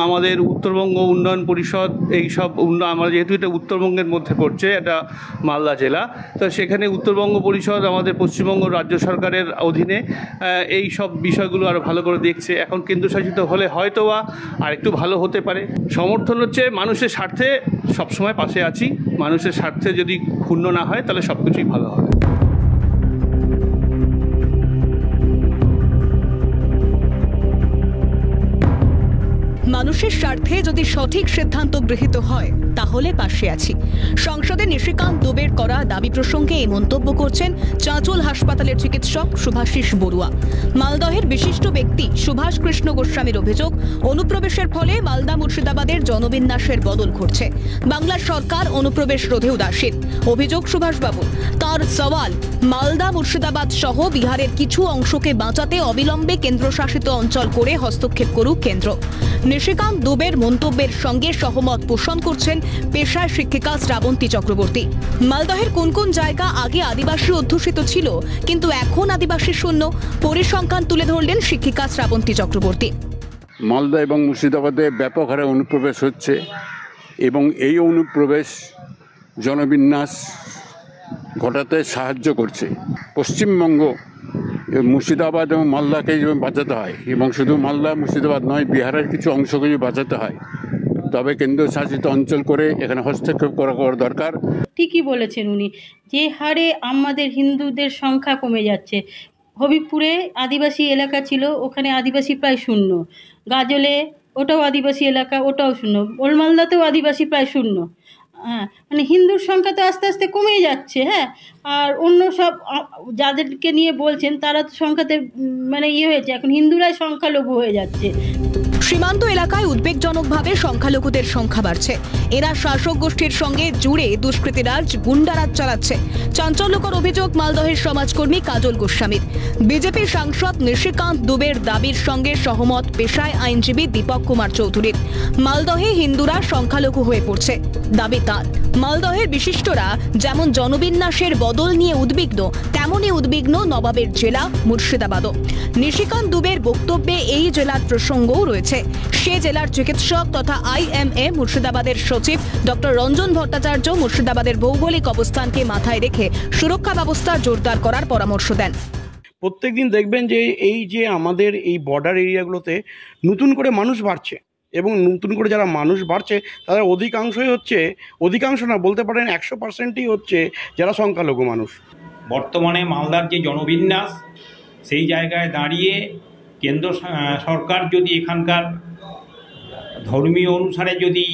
আমাদের উত্তরবঙ্গ উন্নয়ন পরিষদ এই সব আমরা যেহেতু এটা উত্তরবঙ্গের মধ্যে পড়ছে, এটা মালদা জেলা, তো সেখানে উত্তরবঙ্গ পরিষদ আমাদের পশ্চিমবঙ্গ রাজ্য সরকারের অধীনে এই সব বিষয়গুলো আরও ভালো করে দেখছে। এখন কেন্দ্রশাসিত হলে হয়তোবা আর একটু ভালো হতে পারে। সমর্থন হচ্ছে মানুষের স্বার্থে সবসময় পাশে আছি, মানুষের স্বার্থে যদি ক্ষুণ্ণ না হয় তাহলে সব কিছুই ভালো হবে। মানুষের স্বার্থে যদি সঠিক সিদ্ধান্ত গৃহীত হয় তাহলে পাশে আছি। সংসদে নিশিকান্ত দুবের করা দাবি প্রসঙ্গে এই মন্তব্য করছেন চাঁচল হাসপাতালের চিকিৎসক শুভাশিস বড়ুয়া। মালদহের বিশিষ্ট ব্যক্তি সুভাষ কৃষ্ণ গোস্বামীর অভিযোগ, অনুপ্রবেশের ফলে মালদা মুর্শিদাবাদের জনবিন্যাসের বদল ঘটছে। বাংলা সরকার অনুপ্রবেশ রোধে উদাসীন। অভিযোগ সুভাষবাবু। তার সওয়াল, মালদা মুর্শিদাবাদ সহ বিহারের কিছু অংশকে বাঁচাতে অবিলম্বে কেন্দ্রশাসিত অঞ্চল করে হস্তক্ষেপ করুক কেন্দ্র। নিশিকান্ত দুবের মন্তব্যের সঙ্গে সহমত পোষণ করছেন পেশায় শিক্ষিকা শ্রাবন্তী চক্রবর্তী। মালদহের কোন কোন জায়গা আগে আদিবাসী অধ্যুষিত ছিল কিন্তু এখন আদিবাসী শূন্য, পরিসংখ্যান তুলে ধরলেন শিক্ষিকা শ্রাবন্তী চক্রবর্তী। মালদা এবং মুর্শিদাবাদে ব্যাপক হারে অনুপ্রবেশ হচ্ছে এবং এই অনুপ্রবেশ জনবিন্যাস ঘটাতে সাহায্য করছে। পশ্চিমবঙ্গ মুর্শিদাবাদ এবং মালদাকে বাঁচাতে হয় এবং শুধু মালদা মুর্শিদাবাদ নয়, বিহারের কিছু অংশকে বাঁচাতে হয়, তবে কেন্দ্রশাসিত অঞ্চল করে এখানে হস্তক্ষেপ করা দরকার। ঠিকই বলেছেন উনি, যে হারে আমাদের হিন্দুদের সংখ্যা কমে যাচ্ছে। হবিবপুরে আদিবাসী এলাকা ছিল, ওখানে আদিবাসী প্রায় শূন্য। গাজলে ওটাও আদিবাসী এলাকা, ওটাও শূন্য। ওলমালদাতেও আদিবাসী প্রায় শূন্য। হ্যাঁ, মানে হিন্দুর সংখ্যা তো আস্তে আস্তে কমেই যাচ্ছে। হ্যাঁ, আর অন্য সব যাদেরকে নিয়ে বলছেন তারা তো সংখ্যাতে মানে হয়েছে, এখন হিন্দুরাই সংখ্যালঘু হয়ে যাচ্ছে। সীমান্ত এলাকায় উদ্বেগজনকভাবে সংখ্যালঘুদের সংখ্যা বাড়ছে। এরা শাসক গোষ্ঠীর সঙ্গে জুড়ে দুষ্কৃতীরাজ গুন্ডারাজ চালাচ্ছে। চাঞ্চল্যকর অভিযোগ মালদহের সমাজকর্মী কাজল গোস্বামীর। বিজেপি সাংসদ নিশিকান্ত দুবের দাবির সঙ্গে সহমত পেশায় আইনজীবী দীপক কুমার চৌধুরীর। মালদহে হিন্দুরা সংখ্যালঘু হয়ে পড়ছে, দাবি তাঁর। মালদহের বিশিষ্টরা যেমন জনবিন্যাসের বদল নিয়ে উদ্বিগ্ন, তেমনই উদ্বিগ্ন নবাবের জেলা মুর্শিদাবাদও। নিশিকান্ত দুবের বক্তব্যে এই জেলার প্রসঙ্গও রয়েছে। সে জেলার চিকিৎসক তথা IMA মুর্শিদাবাদের সচিব ডক্টর রঞ্জন ভট্টাচার্য মুর্শিদাবাদের ভৌগোলিক অবস্থানকে মাথায় রেখে সুরক্ষা ব্যবস্থা জোরদার করার পরামর্শ দেন। প্রত্যেকদিন দেখবেন যে এই যে আমাদের এই বর্ডার এরিয়াগুলোতে নতুন করে মানুষ বাড়ছে এবং নতুন করে যারা মানুষ বাড়ছে তাদের অধিকাংশ না বলতে পারেন 100%ই হচ্ছে যারা সংখ্যালঘু মানুষ। বর্তমানে মালদার যে জনবিন্যাস, সেই জায়গায় দাঁড়িয়ে কেন্দ্র সরকার যদি এখানকার ধর্মীয় অনুসারে যদি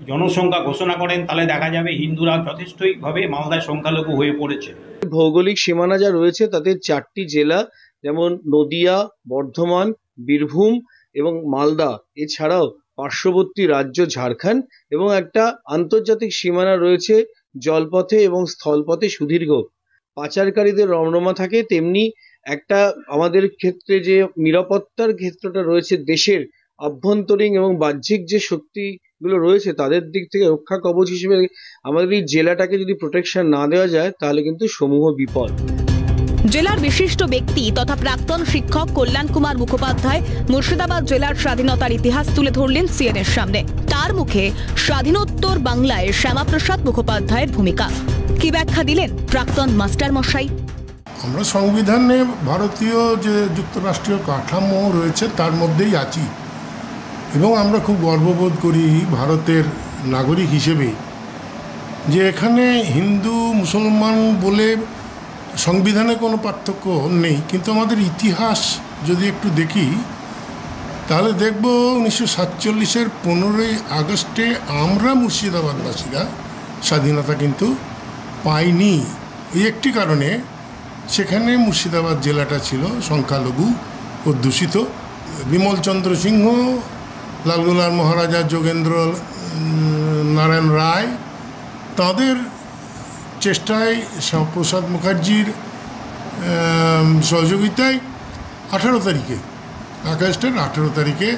জনসংখ্যা ঘোষণা করেন তাহলে দেখা যাবে হিন্দুরা যথেষ্টইভাবে মালদায় সংখ্যালঘু হয়ে পড়েছে। ভৌগোলিক সীমানা যা রয়েছে তাতে 4টি জেলা, যেমন নদিয়া, বর্ধমান, বীরভূম এবং মালদা, এছাড়াও পার্শ্ববর্তী রাজ্য ঝাড়খণ্ড এবং একটা আন্তর্জাতিক সীমানা রয়েছে জলপথে এবং স্থলপথে সুদীর্ঘ। পাচারকারীদের রমরমা থাকে, তেমনি একটা আমাদের ক্ষেত্রে যে নিরাপত্তার ক্ষেত্রটা রয়েছে, দেশের আভ্যন্তরীণ এবং বাহ্যিক যে শক্তিগুলো রয়েছে তাদের দিক থেকে রক্ষা কবচ হিসেবে আমাদের এই জেলাটাকে যদি প্রোটেকশন না দেওয়া যায় তাহলে কিন্তু সমূহ বিপদ। জেলার বিশিষ্ট ব্যক্তি তথা প্রাক্তন শিক্ষক কল্যাণ কুমার মুখোপাধ্যায় মুর্শিদাবাদ জেলার স্বাধীনতার ইতিহাস তুলে ধরলেন CNN-এর সামনে। তার মুখে স্বাধীনোত্তর বাংলায় শ্যামাপ্রসাদ মুখোপাধ্যায়ের ভূমিকা। কি ব্যাখ্যা দিলেন প্রাক্তন মাস্টার মশাই? আমরা সংবিধানে ভারতীয় যে যুক্তরাষ্ট্রীয় কাঠামো রয়েছে তার মধ্যেই আছি এবং আমরা খুব গর্ববোধ করি ভারতের নাগরিক হিসেবে যে এখানে হিন্দু মুসলমান বলে সংবিধানে কোনো পার্থক্য নেই। কিন্তু আমাদের ইতিহাস যদি একটু দেখি তাহলে দেখব 1947-এর 15ই আগস্টে আমরা মুর্শিদাবাদবাসীরা স্বাধীনতা কিন্তু পাইনি। এই একটি কারণে, সেখানে মুর্শিদাবাদ জেলাটা ছিল সংখ্যালঘু অধ্যুষিত। বিমলচন্দ্র সিংহ, লালগোলার মহারাজা যোগেন্দ্র নারায়ণ রায়, তাদের চেষ্টায় শ্যামাপ্রসাদ মুখার্জির সহযোগিতায় 18 তারিখে, আগস্টের 18 তারিখে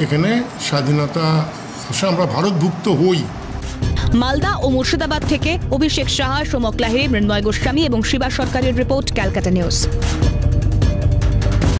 এখানে স্বাধীনতা আমরা ভারতভুক্ত হই। মালদা ও মুর্শিদাবাদ থেকে অভিষেক সাহা, সোমক লাহিড়ী, মৃন্ময় গোস্বামী এবং শিবা সরকারের রিপোর্ট, ক্যালকাটা নিউজ।